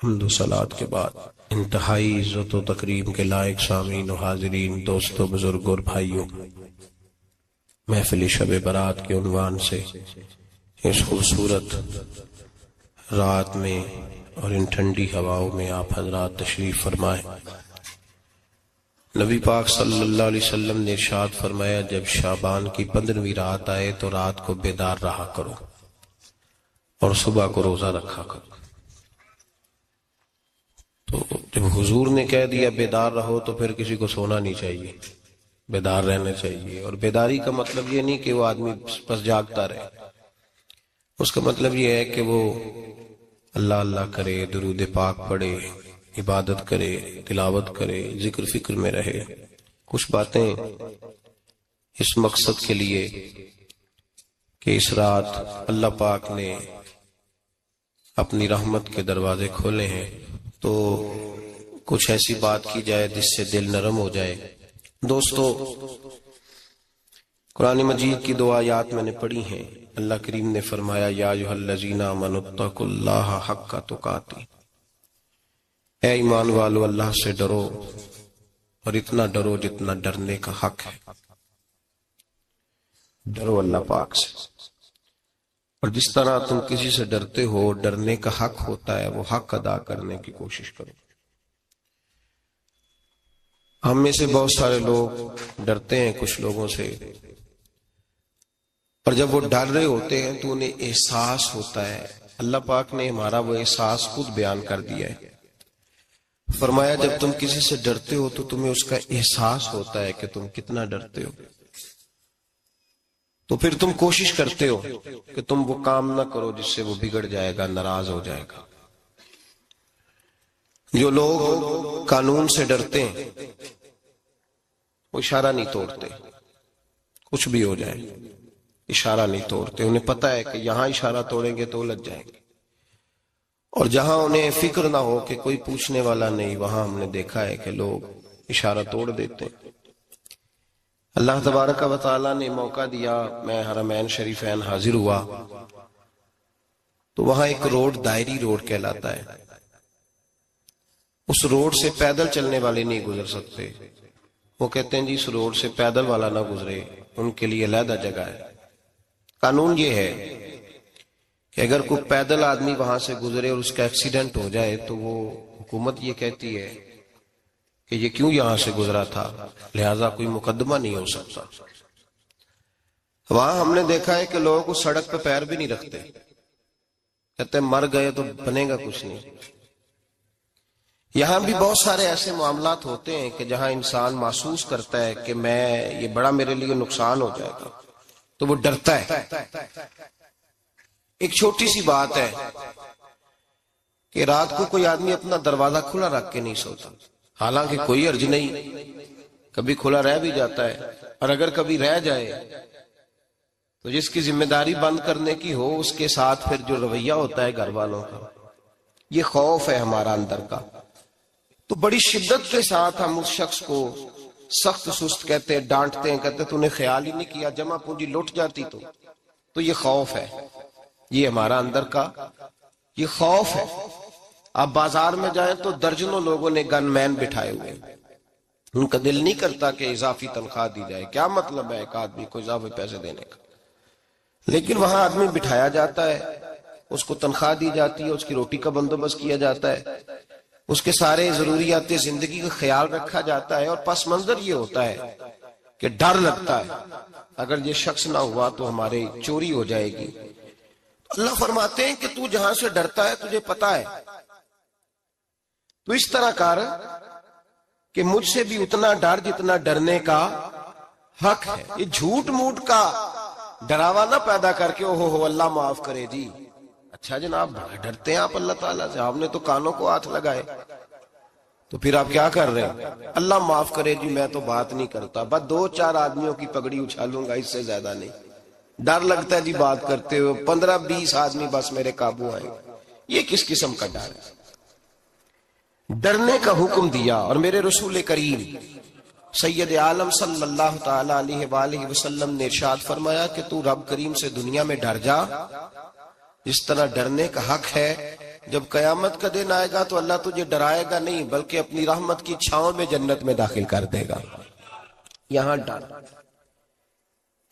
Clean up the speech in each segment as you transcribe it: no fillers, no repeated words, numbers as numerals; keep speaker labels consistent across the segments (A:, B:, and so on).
A: حمد و صلات کے بعد انتہائی عزت و تکریم کے لائق سامعین و حاضرین، دوستو، بزرگوں اور بھائیوں، محفل شب برات کے عنوان سے اس خوبصورت رات میں اور ان ٹھنڈی ہواؤں میں آپ حضرات تشریف فرمائیں۔ نبی پاک صلی اللہ علیہ وسلم نے ارشاد فرمایا، جب شعبان کی 15ویں رات آئے تو رات کو بیدار رہا کرو اور صبح کو روزہ رکھا کرو۔ تو جب حضور نے کہہ دیا بیدار رہو تو پھر کسی کو سونا نہیں چاہیے، بیدار رہنا چاہیے۔ اور بیداری کا مطلب یہ نہیں کہ وہ آدمی بس جاگتا رہے، اس کا مطلب یہ ہے کہ وہ اللہ اللہ کرے، درود پاک پڑھے، عبادت کرے، تلاوت کرے، ذکر فکر میں رہے۔ کچھ باتیں اس مقصد کے لیے کہ اس رات اللہ پاک نے اپنی رحمت کے دروازے کھولے ہیں، تو کچھ ایسی بات کی جائے جس سے دل نرم ہو جائے۔ دوستو، قرآن مجید کی 2 آیات میں نے پڑھی ہیں۔ اللہ کریم نے فرمایا، یا ایھا الذین آمنوا اتقوا اللہ حق تقاتہ، اے ایمان والو اللہ سے ڈرو اور اتنا ڈرو جتنا ڈرنے کا حق ہے۔ ڈرو اللہ پاک سے، اور جس طرح تم کسی سے ڈرتے ہو، ڈرنے کا حق ہوتا ہے، وہ حق ادا کرنے کی کوشش کرو۔ ہم میں سے بہت سارے لوگ ڈرتے ہیں کچھ لوگوں سے، اور جب وہ ڈر رہے ہوتے ہیں تو انہیں احساس ہوتا ہے۔ اللہ پاک نے ہمارا وہ احساس خود بیان کر دیا ہے۔ فرمایا، جب تم کسی سے ڈرتے ہو تو تمہیں اس کا احساس ہوتا ہے کہ تم کتنا ڈرتے ہو، تو پھر تم کوشش کرتے ہو کہ تم وہ کام نہ کرو جس سے وہ بگڑ جائے گا، ناراض ہو جائے گا۔ جو لوگ قانون سے ڈرتے ہیں وہ اشارہ نہیں توڑتے، کچھ بھی ہو جائے اشارہ نہیں توڑتے۔ انہیں پتہ ہے کہ یہاں اشارہ توڑیں گے تو الجھ جائیں گے، اور جہاں انہیں فکر نہ ہو کہ کوئی پوچھنے والا نہیں، وہاں ہم نے دیکھا ہے کہ لوگ اشارہ توڑ دیتے ہیں۔ اللہ تبارک و تعالیٰ نے موقع دیا، میں حرمین شریفین حاضر ہوا تو وہاں ایک روڈ دائری روڈ کہلاتا ہے۔ اس روڈ سے پیدل چلنے والے نہیں گزر سکتے۔ وہ کہتے ہیں جی اس روڈ سے پیدل والا نہ گزرے، ان کے لیے علیحدہ جگہ ہے۔ قانون یہ ہے کہ اگر کوئی پیدل آدمی وہاں سے گزرے اور اس کا ایکسیڈنٹ ہو جائے تو وہ حکومت یہ کہتی ہے کہ یہ کیوں یہاں سے گزرا تھا، لہٰذا کوئی مقدمہ نہیں ہو سکتا۔ وہاں ہم نے دیکھا ہے کہ لوگ اس سڑک پہ پیر بھی نہیں رکھتے، کہتے ہیں مر گئے تو بنے گا کچھ نہیں۔ یہاں بھی بہت سارے ایسے معاملات ہوتے ہیں کہ جہاں انسان محسوس کرتا ہے کہ یہ بڑا میرے لیے نقصان ہو جائے گا، تو وہ ڈرتا ہے۔ ایک چھوٹی سی بات ہے کہ رات کو کوئی آدمی اپنا دروازہ کھلا رکھ کے نہیں سوتا، حالانکہ کوئی حرج نہیں، کبھی کھلا رہ بھی جاتا ہے، اور اگر کبھی رہ جائے تو جس کی ذمہ داری بند کرنے کی ہو، اس کے ساتھ پھر جو رویہ ہوتا ہے گھر والوں کا، یہ خوف ہے ہمارا اندر کا، تو بڑی شدت کے ساتھ ہم اس شخص کو سخت سست کہتے ہیں، ڈانٹتے ہیں، کہتے تو نے خیال ہی نہیں کیا، جمع پونجی لٹ جاتی تو یہ خوف ہے، یہ ہمارا اندر کا یہ خوف ہے۔ آپ بازار میں جائیں تو درجنوں لوگوں نے گن مین بٹھائے ہوئے، ان کا دل نہیں کرتا کہ اضافی تنخواہ دی جائے، کیا مطلب ہے ایک آدمی کو اضافی پیسے دینے کا، لیکن وہاں آدمی بٹھایا جاتا ہے، اس کو تنخواہ دی جاتی ہے، اس کی روٹی کا بندوبست کیا جاتا ہے، اس کے سارے ضروریات زندگی کا خیال رکھا جاتا ہے، اور پس منظر یہ ہوتا ہے کہ ڈر لگتا ہے اگر یہ شخص نہ ہوا تو ہمارے چوری ہو جائے گی۔ اللہ فرماتے ہیں کہ تو جہاں سے ڈرتا ہے تجھے پتا ہے، تو اس طرح کر کہ مجھ سے بھی اتنا ڈر جتنا ڈرنے کا حق ہے۔ یہ جھوٹ موٹ کا ڈراوا نہ پیدا کر کے اوہ اللہ معاف کرے جی، اچھا جناب ڈرتے ہیں آپ اللہ تعالیٰ سے، آپ نے تو کانوں کو ہاتھ لگائے، تو پھر آپ کیا کر رہے ہیں؟ اللہ معاف کرے جی میں تو بات نہیں کرتا، بس 2-4 آدمیوں کی پگڑی اچھالوں گا، اس سے زیادہ نہیں۔ ڈر لگتا ہے جی بات کرتے ہوئے، 15-20 آدمی بس میرے قابو آئے، یہ کس قسم کا ڈر ہے؟ ڈرنے کا حکم دیا، اور میرے رسول کریم سید عالم صلی اللہ تعالی علیہ وآلہ وسلم نے ارشاد فرمایا کہ تو رب کریم سے دنیا میں ڈر جا، جس طرح ڈرنے کا حق ہے جب قیامت کا دن آئے گا تو اللہ تجھے ڈرائے گا نہیں بلکہ اپنی رحمت کی چھاؤں میں جنت میں داخل کر دے گا. یہاں ڈر.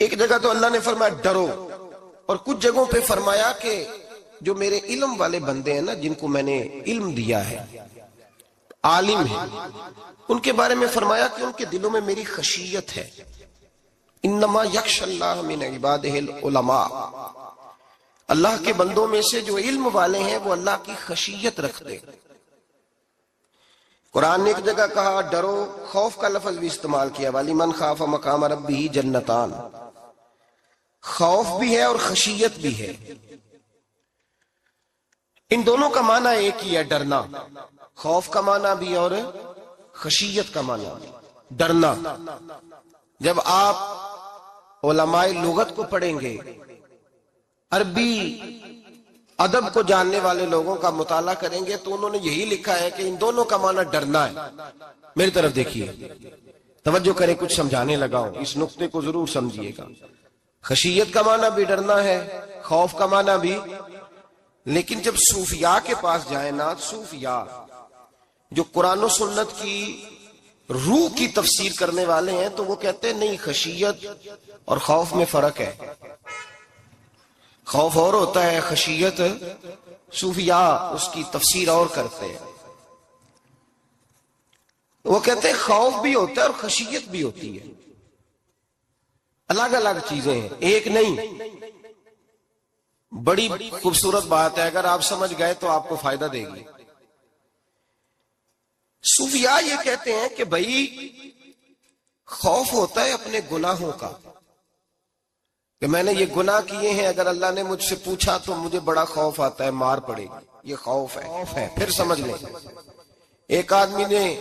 A: ایک جگہ تو اللہ نے فرمایا ڈرو، اور کچھ جگہوں پہ فرمایا کہ جو میرے علم والے بندے ہیں نا، جن کو میں نے علم دیا ہے، عالم ہیں، ان کے بارے میں فرمایا کہ ان کے دلوں میں میری خشیت ہے. انما یخشی اللہ من عبادہ العلماء، اللہ کے بندوں میں سے جو علم والے ہیں وہ اللہ کی خشیت رکھتے. قرآن نے ایک جگہ کہا ڈرو، خوف کا لفظ بھی استعمال کیا، وَلِمَنْ خَافَ مَقَامَ رَبِّهِ جَنَّتَانِ، خوف بھی ہے اور خشیت بھی ہے. ان دونوں کا معنی ایک ہی ہے، ڈرنا. خوف کا معنی بھی اور خشیت کا معنی بھی، ڈرنا. جب آپ علماء لغت کو پڑھیں گے، عربی ادب کو جاننے والے لوگوں کا مطالعہ کریں گے تو انہوں نے یہی لکھا ہے کہ ان دونوں کا معنی ڈرنا ہے. میری طرف دیکھیے، توجہ کریں، کچھ سمجھانے لگا ہوں، اس نقطے کو ضرور سمجھیے گا. خشیت کا معنی بھی ڈرنا ہے، خوف کا معنی بھی. لیکن جب صوفیاء کے پاس جائیں نا، صوفیاء جو قرآن و سنت کی روح کی تفسیر کرنے والے ہیں، تو وہ کہتے ہیں نہیں، خشیت اور خوف میں فرق ہے. خوف اور ہوتا ہے، خشیت صوفیاء اس کی تفسیر اور کرتے ہیں. وہ کہتے ہیں خوف بھی ہوتا ہے اور خشیت بھی ہوتی ہے، الگ الگ چیزیں ہیں، ایک نہیں. بڑی خوبصورت بات ہے، اگر آپ سمجھ گئے تو آپ کو فائدہ دے گی. صوفیاء یہ کہتے ہیں کہ بھائی خوف ہوتا ہے اپنے گناہوں کا، کہ میں نے یہ گناہ کیے ہیں، اگر اللہ نے مجھ سے پوچھا تو مجھے بڑا خوف آتا ہے، مار پڑے گی، یہ خوف ہے. پھر سمجھ لیں، ایک آدمی نے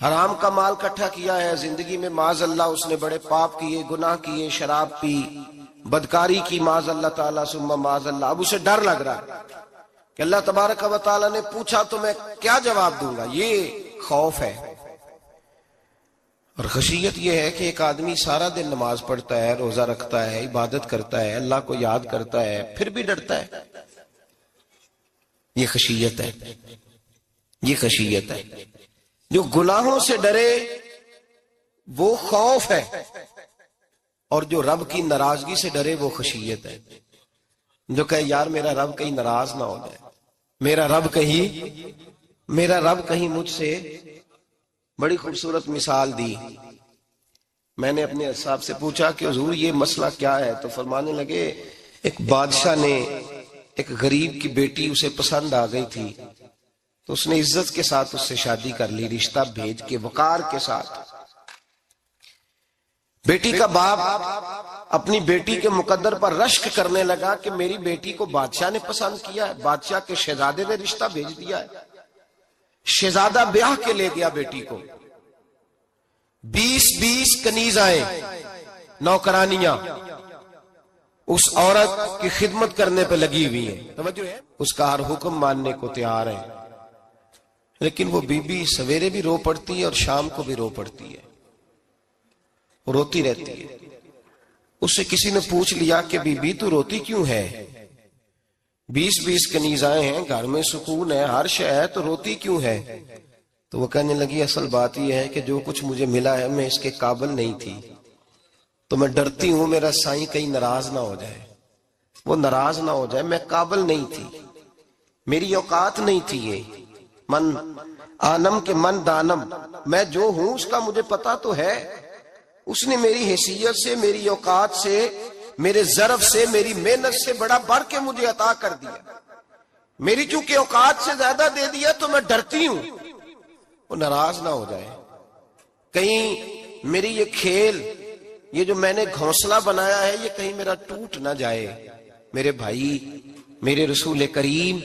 A: حرام کا مال اکٹھا کیا ہے زندگی میں، معاذ اللہ اس نے بڑے پاپ کیے، گناہ کیے، شراب پی، بدکاری کی، معاذ اللہ تعالیٰ ثم معاذ اللہ. اب اسے ڈر لگ رہا ہے کہ اللہ تبارک و تعالیٰ نے پوچھا تو میں کیا جواب دوں گا. یہ خوف ہے. اور خشیت یہ ہے کہ ایک آدمی سارا دن نماز پڑھتا ہے، روزہ رکھتا ہے، عبادت کرتا ہے، اللہ کو یاد کرتا ہے، پھر بھی ڈرتا ہے. یہ خشیت ہے، یہ خشیت ہے. جو گناہوں سے ڈرے وہ خوف ہے، اور جو رب کی ناراضگی سے ڈرے وہ خشیت ہے. جو کہے یار میرا رب کہیں ناراض نہ ہو جائے، میرا رب کہیں مجھ سے. بڑی خوبصورت مثال دی. میں نے اپنے صاحب سے پوچھا کہ حضور یہ مسئلہ کیا ہے، تو فرمانے لگے ایک بادشاہ نے ایک غریب کی بیٹی اسے پسند آ گئی تھی، تو اس نے عزت کے ساتھ اس سے شادی کر لی، رشتہ بھیج کے وقار کے ساتھ. بیٹی کا باپ اپنی بیٹی کے مقدر پر رشک کرنے لگا کہ میری بیٹی کو بادشاہ نے پسند کیا ہے، بادشاہ کے شہزادے نے رشتہ بھیج دیا ہے. شہزادہ بیاہ کے لے گیا بیٹی کو. 20 کنیزائیں، نوکرانیاں اس عورت کی خدمت کرنے پہ لگی ہوئی ہیں، توجہ ہے، اس کا ہر حکم ماننے کو تیار ہے. لیکن وہ بی بی سویرے بھی رو پڑتی ہے اور شام کو بھی رو پڑتی ہے، روتی رہتی ہے. اس سے کسی نے پوچھ لیا کہ بی بی تو روتی کیوں ہے؟ 20 کنیزائیں ہیں، گھر میں سکون ہے، ہر شے ہے، تو روتی کیوں ہے؟ تو وہ کہنے لگی اصل بات یہ ہے کہ جو کچھ مجھے ملا ہے میں اس کے قابل نہیں تھی، تو میں ڈرتی ہوں میرا سائیں کہیں ناراض نہ ہو جائے، وہ ناراض نہ ہو جائے. میں قابل نہیں تھی، میری اوقات نہیں تھی. یہ من آنم کے من دانم، میں جو ہوں اس کا مجھے پتا تو ہے. اس نے میری حیثیت سے، میری اوقات سے، میرے ظرف سے، میری محنت سے بڑا بڑھ کے مجھے عطا کر دیا. میری چونکہ اوقات سے زیادہ دے دیا تو میں ڈرتی ہوں وہ ناراض نہ ہو جائے، کہیں میری یہ کھیل، یہ جو میں نے گھونسلہ بنایا ہے، یہ کہیں میرا ٹوٹ نہ جائے. میرے بھائی، میرے رسول کریم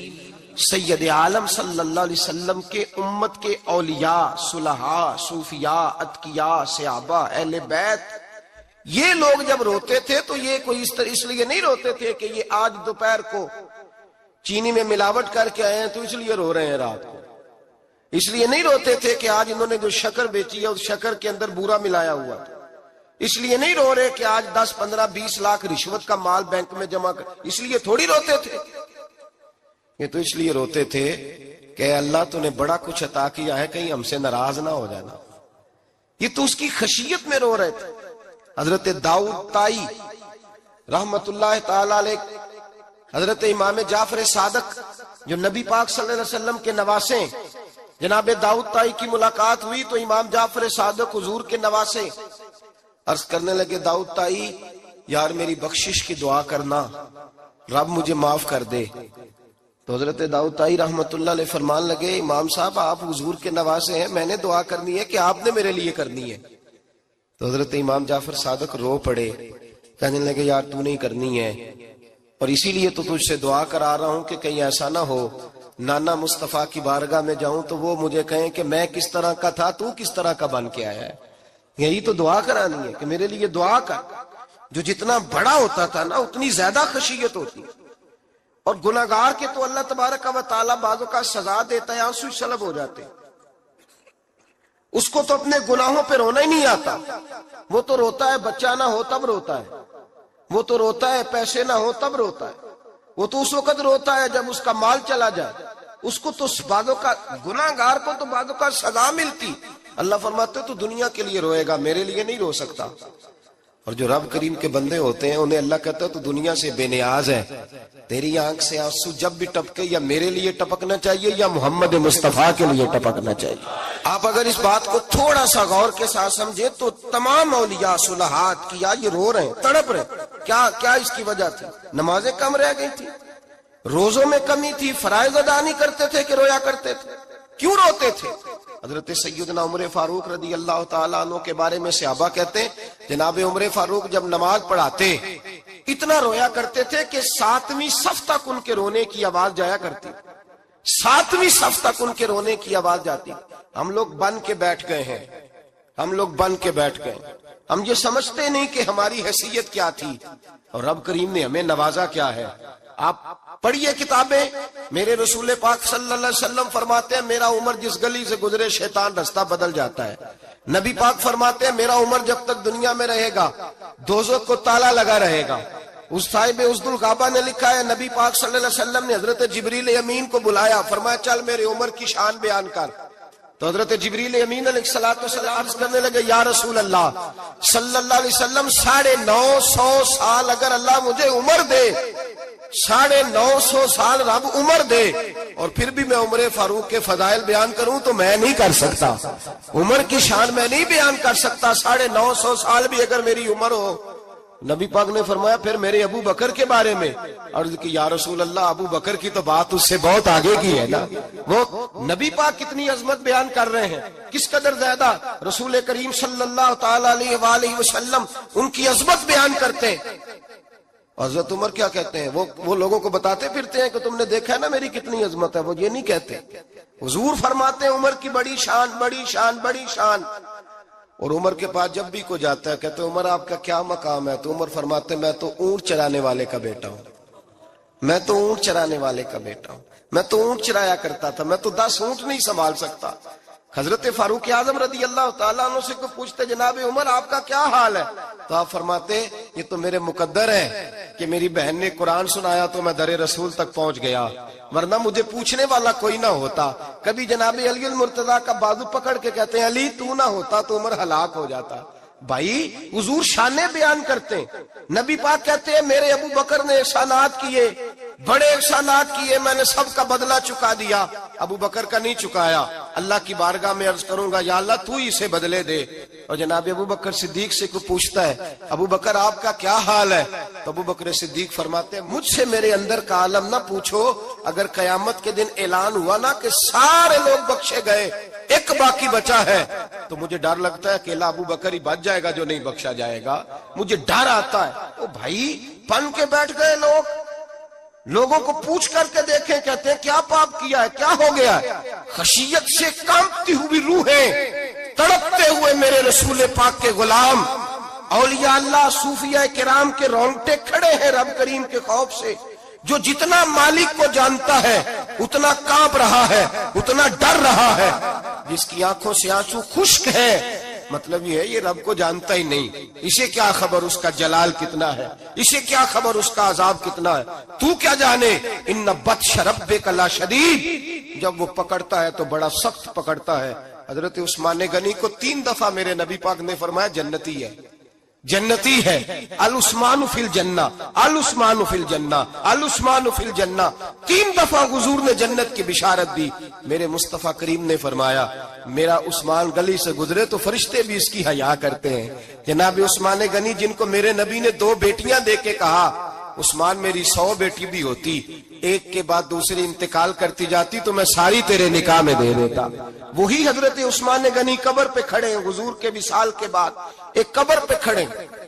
A: سید عالم صلی اللہ علیہ وسلم کے امت کے اولیاء، صلحاء، صوفیاء، اتقیاء، صحابہ، اہل بیت، یہ لوگ جب روتے تھے تو یہ کوئی اس لیے نہیں روتے تھے کہ یہ آج دوپہر کو چینی میں ملاوٹ کر کے آئے ہیں تو اس لیے رو رہے ہیں رات کو. اس لیے نہیں روتے تھے کہ آج انہوں نے جو شکر بیچی ہے اس شکر کے اندر بورا ملایا ہوا تھا. اس لیے نہیں رو رہے کہ آج 10 15 20 لاکھ رشوت کا مال بینک میں جمع کر، اس لیے تھوڑی روتے تھے. یہ تو اس لیے روتے تھے کہ اللہ تو نے بڑا کچھ عطا کیا ہے، کہیں ہم سے ناراض نہ ہو جانا. یہ تو اس کی خشیت میں رو رہے تھے. حضرت داؤد طائی رحمت اللہ تعالی علیہ، حضرت امام جعفر صادق جو نبی پاک صلی اللہ علیہ وسلم کے نواسے، جناب داؤد طائی کی ملاقات ہوئی تو امام جعفر صادق حضور کے نواسے عرض کرنے لگے، داؤد طائی یار میری بخشش کی دعا کرنا، رب مجھے معاف کر دے. تو حضرت داؤد طائی رحمت اللہ علیہ فرمان لگے، امام صاحب آپ حضور کے نواسے ہیں، میں نے دعا کرنی ہے کہ آپ نے میرے لیے کرنی ہے؟ تو حضرت امام جعفر صادق رو پڑے، کہنے لگے یار تو نہیں کرنی ہے، اور اسی لیے تو تجھ سے دعا کرا رہا ہوں کہ کہیں ایسا نہ ہو نانا مصطفیٰ کی بارگاہ میں جاؤں تو وہ مجھے کہیں کہ میں کس طرح کا تھا تو کس طرح کا بن کے آیا ہے. یہی تو دعا کرانی ہے کہ میرے لیے دعا کر. جو جتنا بڑا ہوتا تھا نا اتنی زیادہ خشیت ہوتی. اور گناہگار کے تو اللہ تبارک و تعالیٰ بعضوں کا سزا دیتا ہے، آنسو سلب ہو جاتے. اس کو تو اپنے گناہوں پہ رونا ہی نہیں آتا. وہ تو روتا ہے بچہ نہ ہو تب روتا ہے، وہ تو روتا ہے پیسے نہ ہو تب روتا ہے، وہ تو اس وقت روتا ہے جب اس کا مال چلا جائے. اس کو تو بعضوں کا گناہگار کو تو بعضوں کا سزا ملتی. اللہ فرماتے تو دنیا کے لیے روئے گا، میرے لیے نہیں رو سکتا. اور جو رب کریم کے بندے ہوتے ہیں انہیں اللہ کہتا ہے تو دنیا سے بے نیاز ہے، تیری آنکھ سے آنسو جب بھی ٹپکے یا میرے لیے ٹپکنا چاہیے یا محمد مصطفیٰ کے لیے ٹپکنا چاہیے. آپ اگر اس بات کو تھوڑا سا غور کے ساتھ سمجھے تو تمام اولیاء صلحات کیا یہ رو رہے ہیں، تڑپ رہے ہیں. کیا اس کی وجہ تھی؟ نمازیں کم رہ گئی تھی، روزوں میں کمی تھی، فرائض ادا نہیں کرتے تھے کہ رویا کرتے تھے؟ کیوں روتے تھے؟ حضرت سیدنا عمر فاروق رضی اللہ تعالیٰ عنہ کے بارے میں صحابہ کہتے ہیں جناب عمر فاروق جب نماز پڑھاتے اتنا رویا کرتے تھے کہ 7ویں صف تک ان کے رونے کی آواز جایا کرتی. 7ویں صف تک ان کے رونے کی آواز جاتی. ہم لوگ بن کے بیٹھ گئے ہیں، ہم لوگ بن کے بیٹھ گئے. ہم یہ سمجھتے نہیں کہ ہماری حیثیت کیا تھی اور رب کریم نے ہمیں نوازا کیا ہے. آپ پڑھیے کتابیں، میرے رسول پاک صلی اللہ علیہ وسلم فرماتے ہیں میرا عمر جس گلی سے گزرے شیطان رستہ بدل جاتا ہے. نبی پاک فرماتے ہیں میرا عمر جب تک دنیا میں رہے گا دوزخ کو تالا لگا رہے گا. اس صاحب عزد الغابہ نے لکھا ہے نبی پاک صلی اللہ علیہ وسلم نے حضرت جبریل امین کو بلایا، فرمایا چل میرے عمر کی شان بیان کر. تو حضرت جبریل امین علیہ السلام عرض کرنے لگے یا رسول اللہ صلی اللہ علیہ وسلم 950 سال اگر اللہ مجھے عمر دے، 950 سال رب عمر دے اور پھر بھی میں عمر فاروق کے فضائل بیان کروں تو میں نہیں کر سکتا. عمر کی شان میں نہیں بیان کر سکتا. 950 سال بھی اگر میری عمر ہو. نبی پاک نے فرمایا پھر میرے ابو بکر کے بارے میں عرض کی یا رسول اللہ ابو بکر کی تو بات اس سے بہت آگے کی ہے نا. وہ نبی پاک کتنی عظمت بیان کر رہے ہیں، کس قدر زیادہ رسول کریم صلی اللہ تعالی علیہ وآلہ وسلم ان کی عظمت بیان کرتے ہیں. حضرت عمر کیا کہتے ہیں؟ وہ لوگوں کو بتاتے پھرتے ہیں کہ تم نے دیکھا ہے نا میری کتنی عظمت ہے. وہ یہ نہیں کہتے. حضور فرماتے ہیں عمر کی بڑی شان بڑی شان بڑی شان. اور عمر کے پاس جب بھی کوئی جاتا ہے کہتے ہیں عمر آپ کا کیا مقام ہے؟ تو عمر فرماتے ہیں میں تو اونٹ چرانے والے کا بیٹا ہوں، میں تو اونٹ چرانے والے کا بیٹا ہوں، میں تو اونٹ چرایا کرتا تھا، میں تو 10 اونٹ نہیں سنبھال سکتا. حضرت فاروق اعظم رضی اللہ تعالیٰ عنہ سے کو پوچھتے جناب عمر آپ کا کیا حال ہے؟ تو آپ فرماتے یہ تو میرے مقدر ہے کہ میری بہن نے قرآن سنایا تو میں در رسول تک پہنچ گیا، ورنہ مجھے پوچھنے والا کوئی نہ ہوتا. کبھی جناب علی المرتضیٰ کا بازو پکڑ کے کہتے ہیں علی تو نہ ہوتا تو عمر ہلاک ہو جاتا. بھائی حضور شانے بیان کرتے ہیں. نبی پاک کہتے ہیں میرے ابو بکر نے احسانات کیے، بڑے احسانات کیے، میں نے سب کا بدلہ چکا دیا. ابو بکر کا نہیں چکایا. اللہ کی بارگاہ میں عرض کروں گا یا اللہ تو ہی اسے بدلے دے. اور جناب ابو بکر صدیق سے کوئی پوچھتا ہے ابو بکر آپ کا کیا حال ہے؟ تو ابو بکر صدیق فرماتے ہیں مجھ سے میرے اندر کا عالم نہ پوچھو. اگر قیامت کے دن اعلان ہوا نا کہ سارے لوگ بخشے گئے ایک باقی بچا ہے تو مجھے ڈر لگتا ہے اکیلا ابو بکر ہی بچ جائے گا جو نہیں بخشا جائے گا. مجھے ڈر آتا ہے. او بھائی بن کے بیٹھ گئے لوگ، لوگوں کو پوچھ کر کے دیکھیں، کہتے ہیں کیا پاپ کیا ہے، کیا ہو گیا ہے؟ خشیت سے کانپتی ہوئی روحیں، تڑپتے ہوئے میرے رسول پاک کے غلام، اولیاء اللہ صوفیاء کرام کے رونگٹے کھڑے ہیں رب کریم کے خوف سے. جو جتنا مالک کو جانتا ہے اتنا کانپ رہا ہے، اتنا ڈر رہا ہے. جس کی آنکھوں سے آنسو خشک ہے مطلب یہ ہے یہ رب کو جانتا ہی نہیں، اسے کیا خبر اس کا جلال کتنا ہے، اسے کیا خبر اس کا عذاب کتنا ہے، تو کیا جانے۔ ان بطش ربک لشدید، جب وہ پکڑتا ہے تو بڑا سخت پکڑتا ہے۔ حضرت عثمان غنی کو 3 دفعہ میرے نبی پاک نے فرمایا جنتی ہے، جنتی ہے، العثمان فی الجنہ، العثمان فی الجنہ، العثمان فی الجنہ، 3 دفعہ حضور نے جنت کی بشارت دی۔ میرے مصطفیٰ کریم نے فرمایا میرا عثمان گلی سے گزرے تو فرشتے بھی اس کی حیا کرتے ہیں۔ جناب عثمان غنی جن کو میرے نبی نے 2 بیٹیاں دے کے کہا عثمان میری 100 بیٹی بھی ہوتی، ایک کے بعد دوسری انتقال کرتی جاتی تو میں ساری تیرے نکاح میں دے دیتا، وہی حضرت عثمان غنی قبر پہ کھڑے ہیں حضور کے وصال کے بعد، ایک قبر پہ کھڑے،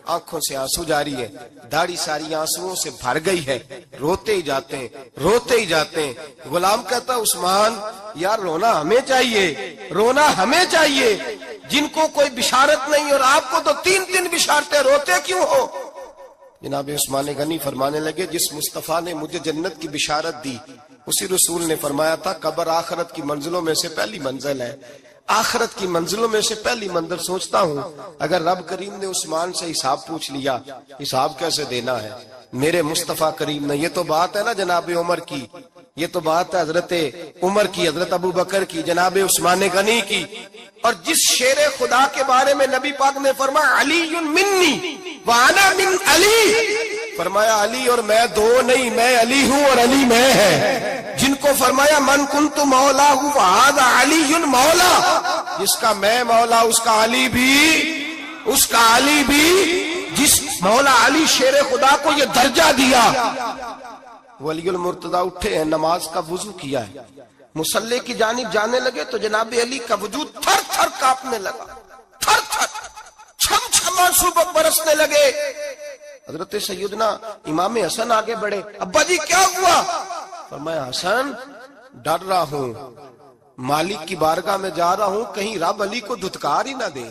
A: آنکھوں سے آنسو جاری ہے، داڑھی ساری آنسوؤں سے بھر گئی ہے، روتے ہی جاتے ہیں، روتے ہی جاتے ہیں۔ غلام کہتا عثمان یار رونا ہمیں چاہیے، رونا ہمیں چاہیے، جن کو کوئی بشارت نہیں اور آپ کو تو 3 بشارتیں، روتے کیوں ہو؟ جناب عثمان غنی فرمانے لگے جس مصطفیٰ نے مجھے جنت کی بشارت دی اسی رسول نے فرمایا تھا قبر آخرت کی منزلوں میں سے پہلی منزل ہے، آخرت کی منزلوں میں سے پہلی منزل۔ سوچتا ہوں اگر رب کریم نے عثمان سے حساب پوچھ لیا حساب کیسے دینا ہے؟ میرے مصطفیٰ کریم نے، یہ تو بات ہے نا جناب عمر کی، یہ تو بات ہے حضرت عمر کی، حضرت ابو بکر کی، جناب عثمان غنی کی، اور جس شیر خدا کے بارے میں نبی پاک نے فرمایا علی منی وانا من علی، فرمایا علی اور میں 2 نہیں، میں علی ہوں اور علی میں ہے، جن کو فرمایا من کنت مولا ہوں فہذا علی مولا، جس کا میں مولا اس کا علی بھی، اس کا علی بھی، جس مولا علی شیر خدا کو یہ درجہ دیا۔ ولی المرتضی اٹھے ہیں، نماز کا وضو کیا ہے، مصلی کی جانب جانے لگے تو جناب علی کا وجود تھر تھر کانپنے لگا، تھر تھر، چھم چھم آنسو برسنے لگے۔ حضرت سیدنا امام حسن آگے بڑھے، ابا جی کیا ہوا؟ فرمایا حسن ڈر رہا ہوں، مالک کی بارگاہ میں جا رہا ہوں، کہیں رب علی کو دھتکار ہی نہ دے،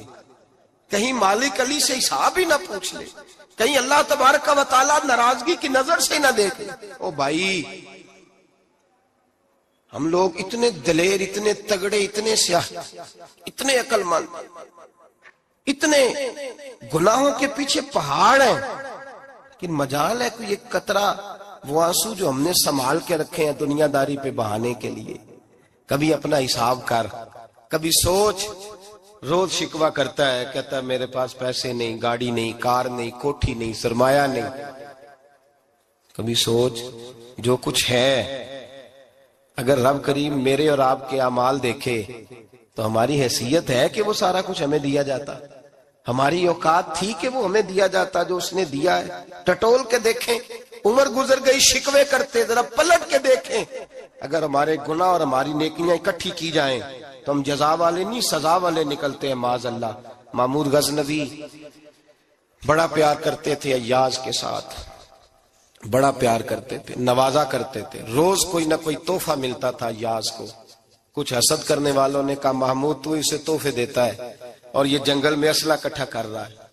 A: کہیں مالک علی سے حساب ہی نہ پوچھ لے، کہیں اللہ تبارک و تعالیٰ ناراضگی کی نظر سے نہ دیکھے۔ او بھائی ہم لوگ اتنے دلیر، اتنے تگڑے، اتنے سیاہ، اتنے عقل مند، اتنے گناہوں کے پیچھے پہاڑ ہیں، لیکن مجال ہے کوئی ایک قطرہ وہ آنسو جو ہم نے سنبھال کے رکھے ہیں دنیا داری پہ بہانے کے لیے۔ کبھی اپنا حساب کر، کبھی سوچ، روز شکوہ کرتا ہے، کہتا ہے میرے پاس پیسے نہیں، گاڑی نہیں، کار نہیں، کوٹھی نہیں، سرمایہ نہیں۔ کبھی سوچ جو کچھ ہے اگر رب کریم میرے اور آپ کے اعمال دیکھے تو ہماری حیثیت ہے کہ وہ سارا کچھ ہمیں دیا جاتا، ہماری اوقات تھی کہ وہ ہمیں دیا جاتا جو اس نے دیا ہے۔ ٹٹول کے دیکھیں، عمر گزر گئی شکوے کرتے، ذرا پلٹ کے دیکھیں، اگر ہمارے گناہ اور ہماری نیکیاں اکٹھی کی جائیں تو ہم جزا والے نہیں سزا والے نکلتے ہیں معاذ اللہ۔ محمود غزنوی بڑا پیار کرتے تھے ایاز کے ساتھ، بڑا پیار کرتے تھے، نوازا کرتے تھے، روز کوئی نہ کوئی تحفہ ملتا تھا ایاز کو۔ کچھ حسد کرنے والوں نے کہا محمود تو اسے تحفے دیتا ہے اور یہ جنگل میں اسلحہ اکٹھا کر رہا ہے،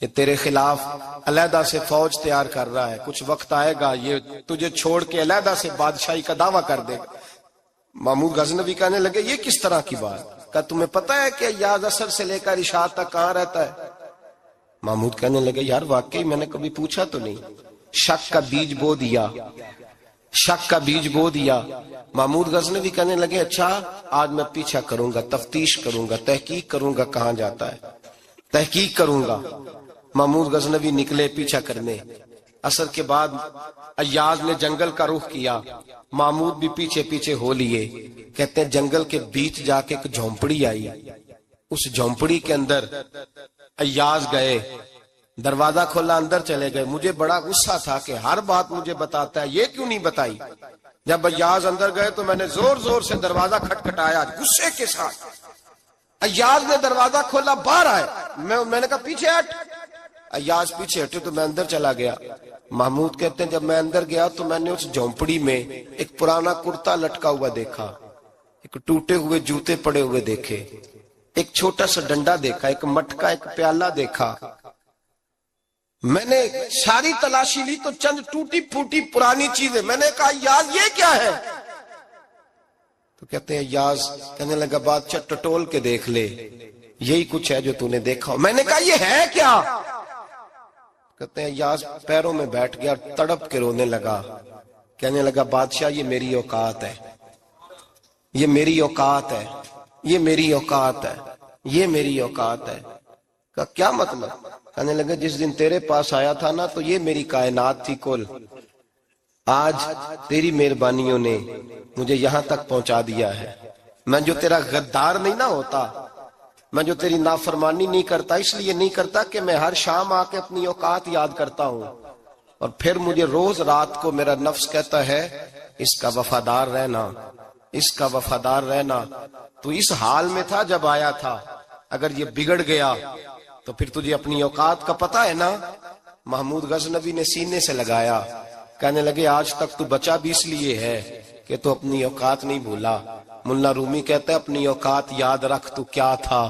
A: یہ تیرے خلاف علیحدہ سے فوج تیار کر رہا ہے، کچھ وقت آئے گا یہ تجھے چھوڑ کے علیحدہ سے بادشاہی کا دعویٰ کر دے گا۔ محمود غزنوی کہنے لگے یہ کس طرح کی بات؟ کہا تمہیں پتہ ہے کہ ایاز عصر سے لے کر عشاء تک کہاں رہتا ہے؟ محمود کہنے لگے یار واقعی میں نے کبھی پوچھا تو نہیں، شک کا بیج بو دیا، شک کا بیج بو دیا۔ محمود غزنوی کہنے لگے اچھا آج میں پیچھا کروں گا، تفتیش کروں گا، تحقیق کروں گا کہاں جاتا ہے، تحقیق کروں گا۔ محمود غزنوی نکلے پیچھا کرنے۔ عصر کے بعد ایاز نے جنگل کا رخ کیا، محمود بھی پیچھے پیچھے ہو لیے۔ کہتے ہیں جنگل کے بیچ جا کے ایک جھونپڑی آئی، اس جھونپڑی کے اندر ایاز گئے، دروازہ کھولا، اندر چلے گئے۔ مجھے بڑا غصہ تھا کہ ہر بات مجھے بتاتا ہے، یہ کیوں نہیں بتائی؟ جب ایاز اندر گئے تو میں نے زور زور سے دروازہ کھٹکھٹایا غصے کے ساتھ۔ ایاز نے دروازہ کھولا، باہر آئے، میں نے کہا پیچھے ہٹ۔ ایاز پیچھے ہٹے تو میں اندر چلا گیا۔ محمود کہتے ہیں جب میں اندر گیا تو میں نے اس جھونپڑی میں ایک پرانا کرتا لٹکا ہوا دیکھا، ایک ٹوٹے ہوئے جوتے پڑے ہوئے دیکھے، ایک چھوٹا سا ڈنڈا دیکھا، ایک مٹکا، ایک پیالہ دیکھا۔ میں نے ساری تلاشی لی تو چند ٹوٹی پھوٹی پرانی چیزیں، میں نے کہا یار یہ کیا ہے؟ تو کہتے ہیں یاز، کہنے لگا بادشاہ ٹٹول کے دیکھ لے، یہی کچھ ہے جو تو نے دیکھا. میں نے کہا یہ ہے کیا؟ کہتے ہیں یاز پیروں میں بیٹھ گیا، تڑپ کے رونے لگا. کہنے لگا بادشاہ یہ میری اوقات ہے، یہ میری اوقات ہے، یہ میری اوقات ہے، یہ میری اوقات ہے. کہا کیا مطلب؟ کہنے لگا جس دن تیرے پاس آیا تھا نا تو یہ میری کائنات تھی کل، آج تیری مہربانیوں نے مجھے یہاں تک پہنچا دیا ہے. میں جو تیرا غدار نہیں نہ ہوتا، میں جو تیری نافرمانی نہیں کرتا، اس لیے نہیں کرتا کہ میں ہر شام آ کے اپنی اوقات یاد کرتا ہوں، اور پھر مجھے روز رات کو میرا نفس کہتا ہے اس کا وفادار رہنا، اس کا وفادار رہنا. تو اس حال میں تھا جب آیا تھا، اگر یہ بگڑ گیا تو پھر تجھے اپنی اوقات کا پتہ ہے نا. محمود غزنوی نے سینے سے لگایا. کہنے لگے آج تک تو بچا بھی اس لیے ہے کہ تو اپنی اوقات نہیں بھولا. ملا رومی کہتا ہے اپنی اوقات یاد رکھ، تو کیا تھا.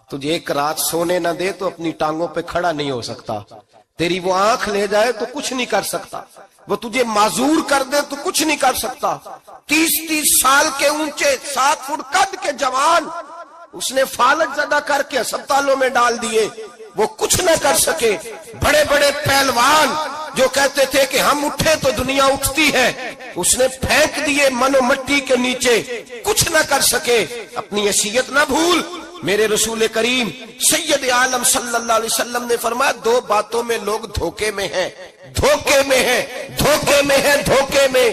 A: تجھے ایک رات سونے نہ دے تو اپنی ٹانگوں پہ کھڑا نہیں ہو سکتا. تیری وہ آنکھ لے جائے تو کچھ نہیں کر سکتا. وہ تجھے معذور کر دے تو کچھ نہیں کر سکتا. 30 سال کے اونچے 7 فٹ قد کے جوان اس نے فالج زدہ کر کے ہسپتالوں میں ڈال دیے، وہ کچھ نہ کر سکے. بڑے بڑے پہلوان جو کہتے تھے کہ ہم اٹھے تو دنیا اٹھتی ہے، اس نے پھینک دیے من و مٹی کے نیچے، کچھ نہ کر سکے. اپنی حیثیت نہ بھول. میرے رسول کریم سید عالم صلی اللہ علیہ وسلم نے فرمایا 2 باتوں میں لوگ دھوکے میں ہیں، دھوکے میں ہیں، دھوکے میں ہیں، دھوکے میں.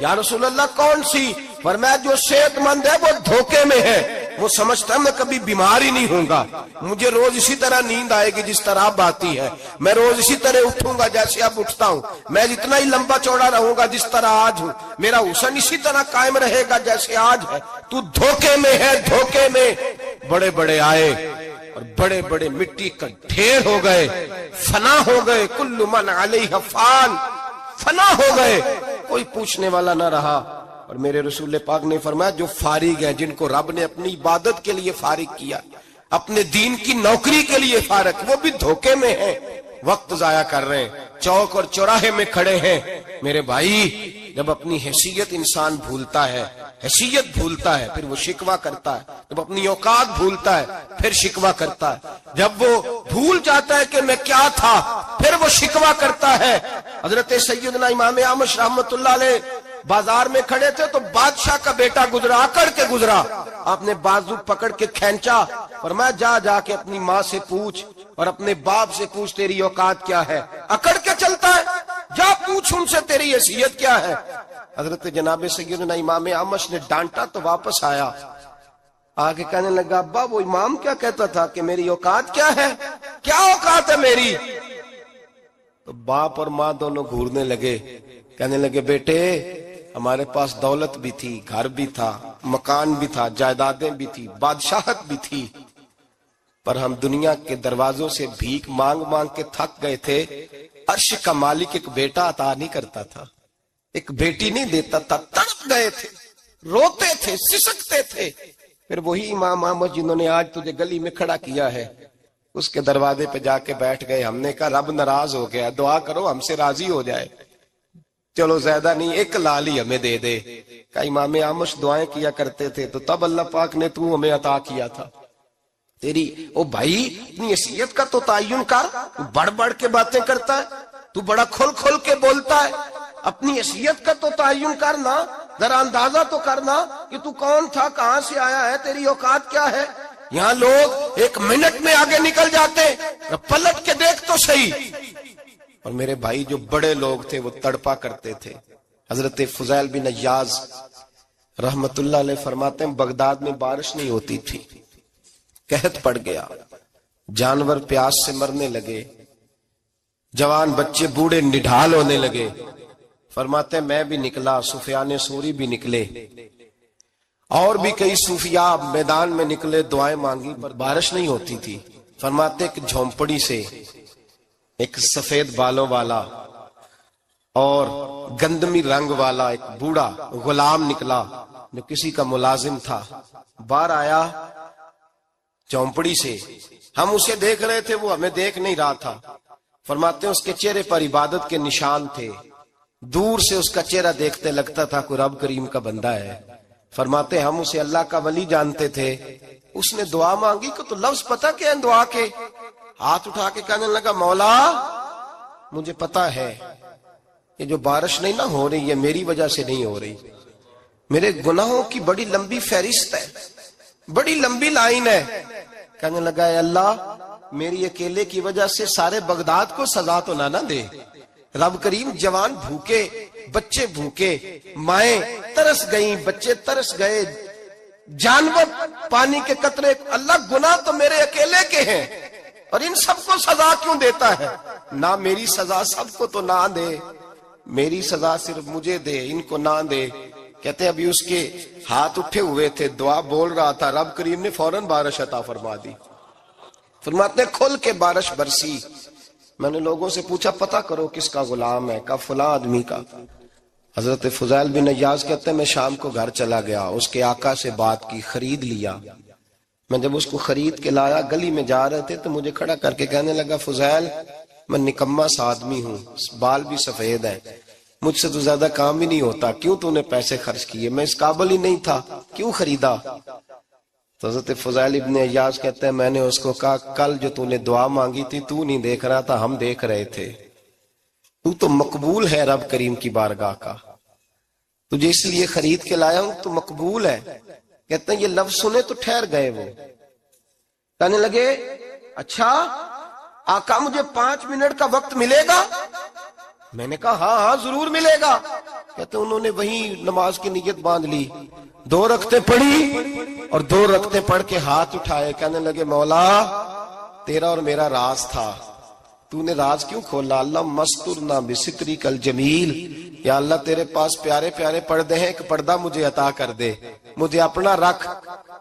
A: یا رسول اللہ کون سی؟ فرمایا جو صحت مند ہے وہ دھوکے میں ہے. وہ سمجھتا ہے میں کبھی بیمار ہی نہیں ہوں گا، مجھے روز اسی طرح نیند آئے گی جس طرح اب آتی ہے، میں روز اسی طرح اٹھوں گا جیسے اب اٹھتا ہوں، میں اتنا ہی لمبا چوڑا رہوں گا جس طرح آج ہوں، میرا حسن اسی طرح قائم رہے گا جیسے آج ہے. تو دھوکے میں ہے، دھوکے میں. بڑے بڑے آئے اور بڑے بڑے مٹی کا ڈھیر ہو گئے، فنا ہو گئے. کل من علیہ فان، فنا ہو گئے، کوئی پوچھنے والا نہ رہا. اور میرے رسول پاک نے فرمایا جو فارغ ہیں، جن کو رب نے اپنی عبادت کے لیے فارغ کیا، اپنے دین کی نوکری کے لیے فارغ، وہ بھی دھوکے میں ہیں، وقت ضائع کر رہے ہیں، چوک اور چوراہے میں کھڑے ہیں. میرے بھائی جب اپنی حیثیت انسان بھولتا ہے، حیثیت بھولتا ہے، پھر وہ شکوہ کرتا ہے. جب اپنی اوقات بھولتا ہے پھر شکوہ کرتا ہے. جب وہ بھول جاتا ہے کہ میں کیا تھا پھر وہ شکوہ کرتا ہے. حضرت سیدنا امام اعمش رحمت اللہ علیہ بازار میں کھڑے تھے تو بادشاہ کا بیٹا گزرا، اکڑ کے گزرا. آپ نے بازو پکڑ کے کھینچا، فرمایا جا کے اپنی ماں سے پوچھ اور اپنے باپ سے پوچھ تیری اوقات کیا ہے. اکڑ کے چلتا ہے، جا پوچھ ان سے تیری حیثیت کیا ہے. حضرت جناب سیدنا امام اعمش نے ڈانٹا تو واپس آیا، آگے کہنے لگا ابا وہ امام کیا کہتا تھا کہ میری اوقات کیا ہے، کیا اوقات ہے میری. تو باپ اور ماں دونوں گھورنے لگے، کہنے لگے بیٹے ہمارے پاس دولت بھی تھی، گھر بھی تھا، مکان بھی تھا، جائیدادیں بھی تھی، بادشاہت بھی تھی، پر ہم دنیا کے دروازوں سے بھیک مانگ مانگ کے تھک گئے تھے. عرش کا مالک ایک بیٹا عطا نہیں کرتا تھا، ایک بیٹی نہیں دیتا تھا، تڑپ گئے تھے، روتے تھے، سسکتے تھے. پھر وہی امام احمد جنہوں نے آج تجھے گلی میں کھڑا کیا ہے اس کے دروازے پہ جا کے بیٹھ گئے. ہم نے کہا رب ناراض ہو گیا، دعا کرو ہم سے راضی ہو جائے، چلو زیادہ نہیں 1 لال ہی ہمیں دے دے. کہ امام اعمش دعائیں کیا کرتے تھے تو تب اللہ پاک نے تو ہمیں عطا کیا تھا. تیری او بھائی اپنی حیثیت کا تو تعین کر، تو بڑھ بڑھ کے باتیں کرتا ہے، تو بڑا کھل کھل کے بولتا ہے. اپنی حیثیت کا تو تعین کرنا، ذرا اندازہ تو کرنا کہ تو کون تھا، کہاں سے آیا ہے، تیری اوقات کیا ہے. یہاں لوگ 1 منٹ میں آگے نکل جاتے، پلٹ کے دیکھ تو صحیح. اور میرے بھائی جو بڑے لوگ تھے وہ تڑپا کرتے تھے. حضرت فضیل بن عیاض رحمت اللہ علیہ فرماتے ہیں بغداد میں بارش نہیں ہوتی تھی، قحط پڑ گیا، جانور پیاس سے مرنے لگے، جوان بچے بوڑھے نڈھال ہونے لگے. فرماتے ہیں میں بھی نکلا، سفیان ثوری بھی نکلے، اور بھی کئی صوفیاء میدان میں نکلے، دعائیں مانگی پر بارش نہیں ہوتی تھی. فرماتے ایک جھونپڑی سے ایک سفید بالوں والا اور گندمی رنگ والا ایک بوڑھا غلام نکلا جو کسی کا ملازم تھا. باہر آیا جھونپڑی سے، ہم اسے دیکھ رہے تھے، وہ ہمیں دیکھ نہیں رہا تھا. فرماتے ہیں اس کے چہرے پر عبادت کے نشان تھے، دور سے اس کا چہرہ دیکھتے لگتا تھا کوئی رب کریم کا بندہ ہے. فرماتے ہم اسے اللہ کا ولی جانتے تھے، اس نے دعا مانگی کہ تو لفظ پتہ کیا ہے دعا کے، ہاتھ اٹھا کے کہنے لگا مولا مجھے پتا ہے یہ جو بارش نہیں نہ ہو رہی ہے میری وجہ سے نہیں ہو رہی، میرے گناہوں کی بڑی لمبی فہرست ہے، بڑی لمبی لائن ہے۔ کہنے لگا اے اللہ میری اکیلے کی وجہ سے سارے بغداد کو سزا تو نہ دے۔ رب کریم جوان بھوکے، بچے بھوکے، مائیں ترس گئیں، بچے ترس گئے، جانور پانی کے قطرے، اللہ گناہ تو میرے اکیلے کے ہیں اور ان سب کو سزا کیوں دیتا ہے؟ نہ میری سزا سب کو تو نہ دے، میری سزا صرف مجھے دے، ان کو نہ دے۔ کہتے ہیں ابھی اس کے ہاتھ اٹھے ہوئے تھے، دعا بول رہا تھا، رب کریم نے فوراً بارش عطا فرما دی۔ فرماتے کھل کے بارش برسی۔ میں نے لوگوں سے پوچھا پتہ کرو کس کا غلام ہے، کہا فلاں آدمی کا۔ حضرت فضیل بن عیاض کہتے ہیں میں شام کو گھر چلا گیا، اس کے آقا سے بات کی، خرید لیا۔ میں جب اس کو خرید کے لایا، گلی میں جا رہے تھے تو مجھے کھڑا کر کے کہنے لگا فضیل میں نکما سا آدمی ہوں، بال بھی سفید ہیں، مجھ سے تو زیادہ کام ہی نہیں ہوتا، کیوں تو نے پیسے خرچ کیے؟ میں اس قابل ہی نہیں تھا، کیوں خریدا؟ تو حضرت فضیل ابن عیاض کہتے ہیں میں نے اس کو کہا کل جو تو نے دعا مانگی تھی تو نہیں دیکھ رہا تھا، ہم دیکھ رہے تھے، تو مقبول ہے رب کریم کی بارگاہ کا، تجھے اس لیے خرید کے لایا ہوں، تو مقبول ہے۔ کہتے ہیں یہ لفظ سنے تو ٹھہر گئے، وہ کہنے لگے اچھا آقا مجھے 5 منٹ کا وقت ملے گا؟ میں نے کہا ہاں ہاں ضرور ملے گا۔ کہتے ہیں انہوں نے وہیں نماز کی نیت باندھ لی، 2 رکعتیں پڑھی اور 2 رکعتیں پڑھ کے ہاتھ اٹھائے، کہنے لگے مولا تیرا اور میرا راز تھا، تو نے راز کیوں کھولا؟ اللہ مسترنا بستری کل جمیل، یا اللہ تیرے پاس پیارے پیارے پردے ہیں، ایک پردہ مجھے عطا کر دے، مجھے اپنا رکھ،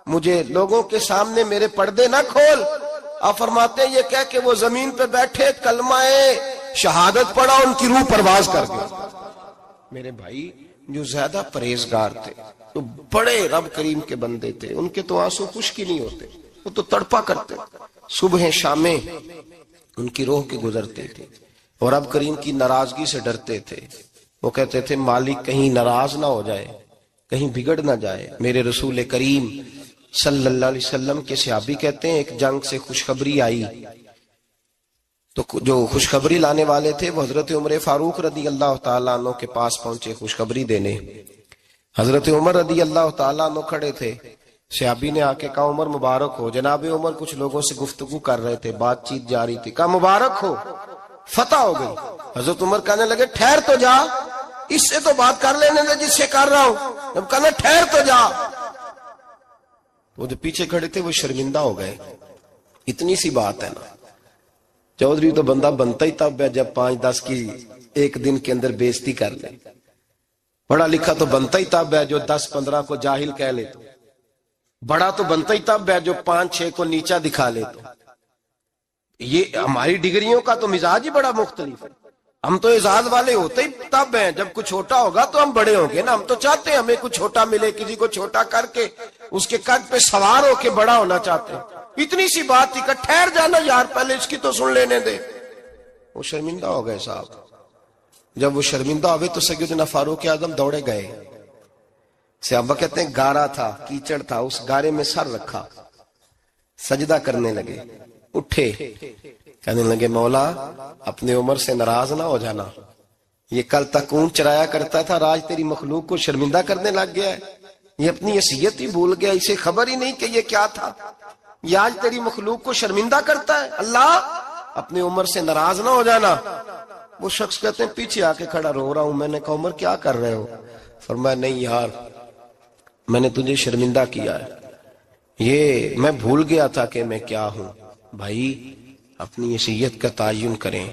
A: مجھے لوگوں کے سامنے میرے پردے نہ کھول۔ آپ فرماتے ہیں یہ کہہ کہ وہ زمین پہ بیٹھے کلمہ شہادت پڑھا، ان کی روح پرواز کر گئی۔ میرے بھائی جو زیادہ پرہیزگار تھے، جو بڑے رب کریم کے بندے تھے، ان کے تو آنسو خشک ہی نہیں ہوتے، وہ تو تڑپا کرتے، صبح شامیں ان کی روح کے گزرتے تھے اور رب کریم کی ناراضگی سے ڈرتے تھے۔ وہ کہتے تھے مالک کہیں ناراض نہ ہو جائے، کہیں بگڑ نہ جائے۔ میرے رسول کریم صلی اللہ علیہ وسلم کے صحابی کہتے ہیں ایک جنگ سے خوشخبری آئی، تو جو خوشخبری لانے والے تھے وہ حضرت عمر فاروق رضی اللہ تعالیٰ عنہ کے پاس پہنچے خوشخبری دینے۔ حضرت عمر رضی اللہ تعالیٰ عنہ کھڑے تھے، صحابی نے آ کے کہا عمر مبارک ہو۔ جناب عمر کچھ لوگوں سے گفتگو کر رہے تھے، بات چیت جاری تھی، کہا مبارک ہو فتح ہو گئی۔ حضرت عمر کہنے لگے ٹھہر تو جا، اس سے تو بات کر لینے دے جس سے کر رہا ہوں، جب کہنا ٹھہر تو جا۔ وہ جو پیچھے کھڑے تھے وہ شرمندہ ہو گئے، اتنی سی بات ہے نا، چودھری تو بندہ بنتا ہی تب ہے جب 5-10 کی ایک دن کے اندر بےزتی کر لے، پڑھا لکھا تو بنتا ہی تب ہے جو 10-15 کو جاہل کہہ لے، تو بڑا تو بنتا ہی تب ہے جو 5-6 کو نیچا دکھا لے۔ تو یہ ہماری ڈگریوں کا تو مزاج ہی بڑا مختلف ہے، ہم تو اعزاز والے ہوتے ہی تب ہیں جب کچھ چھوٹا ہوگا تو ہم بڑے ہوں گے نا، ہم تو چاہتے ہیں ہمیں کچھ چھوٹا ملے، کسی کو چھوٹا کر کے اس کے قد پہ سوار ہو کے بڑا ہونا چاہتے ہیں۔ اتنی سی بات تھی کہ ٹھہر جانا یار پہلے اس کی تو سن لینے دے۔ وہ شرمندہ ہو گئے صاحب، جب وہ شرمندہ ہوئے تو سیدنا فاروق اعظم دوڑے گئے۔ صحابہ کہتے ہیں گارا تھا، کیچڑ تھا، اس گارے میں سر رکھا، سجدہ کرنے لگے، اٹھے، کہنے لگے مولا اپنے عمر سے ناراض نہ ہو جانا، یہ کل تک اونٹ چرایا کرتا تھا، آج تیری مخلوق کو شرمندہ کرنے لگ گیا ہے، یہ اپنی حیثیت ہی بھول گیا، اسے خبر ہی نہیں کہ یہ کیا تھا، یہ آج تیری مخلوق کو شرمندہ کرتا ہے۔ اللہ اپنے عمر سے ناراض نہ ہو جانا۔ وہ شخص کہتے ہیں پیچھے آ کے کھڑا رو رہا ہوں، میں نے کہا عمر کیا کر رہے ہو؟ فرمایا نہیں یار میں نے تجھے شرمندہ کیا ہے، یہ میں بھول گیا تھا کہ میں کیا ہوں۔ بھائی اپنی حیثیت کا تعین کریں،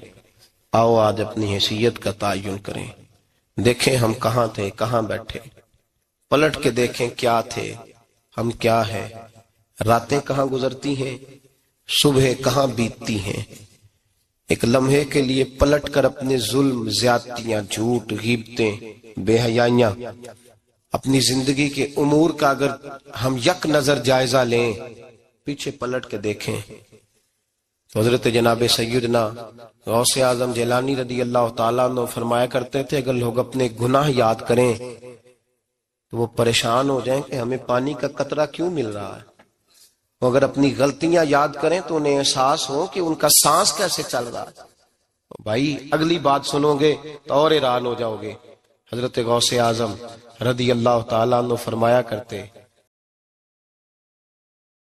A: آؤ آج اپنی حیثیت کا تعین کریں، دیکھیں ہم کہاں تھے، کہاں بیٹھے، پلٹ کے دیکھیں کیا تھے، ہم کیا ہیں، راتیں کہاں گزرتی ہیں، صبح کہاں بیتتی ہیں۔ ایک لمحے کے لیے پلٹ کر اپنے ظلم، زیادتیاں، جھوٹ، غیبتیں، بے حیائیاں، اپنی زندگی کے امور کا اگر ہم یک نظر جائزہ لیں، پیچھے پلٹ کے دیکھیں تو حضرت جناب سیدنا غوث اعظم جیلانی رضی اللہ تعالیٰ عنہ فرمایا کرتے تھے اگر لوگ اپنے گناہ یاد کریں تو وہ پریشان ہو جائیں کہ ہمیں پانی کا قطرہ کیوں مل رہا ہے. وہ اگر اپنی غلطیاں یاد کریں تو انہیں احساس ہو کہ ان کا سانس کیسے چل رہا ہے. بھائی اگلی بات سنو گے تو اور حیران ہو جاؤ گے. حضرت غوث اعظم رضی اللہ تعالیٰ عنہ فرمایا کرتے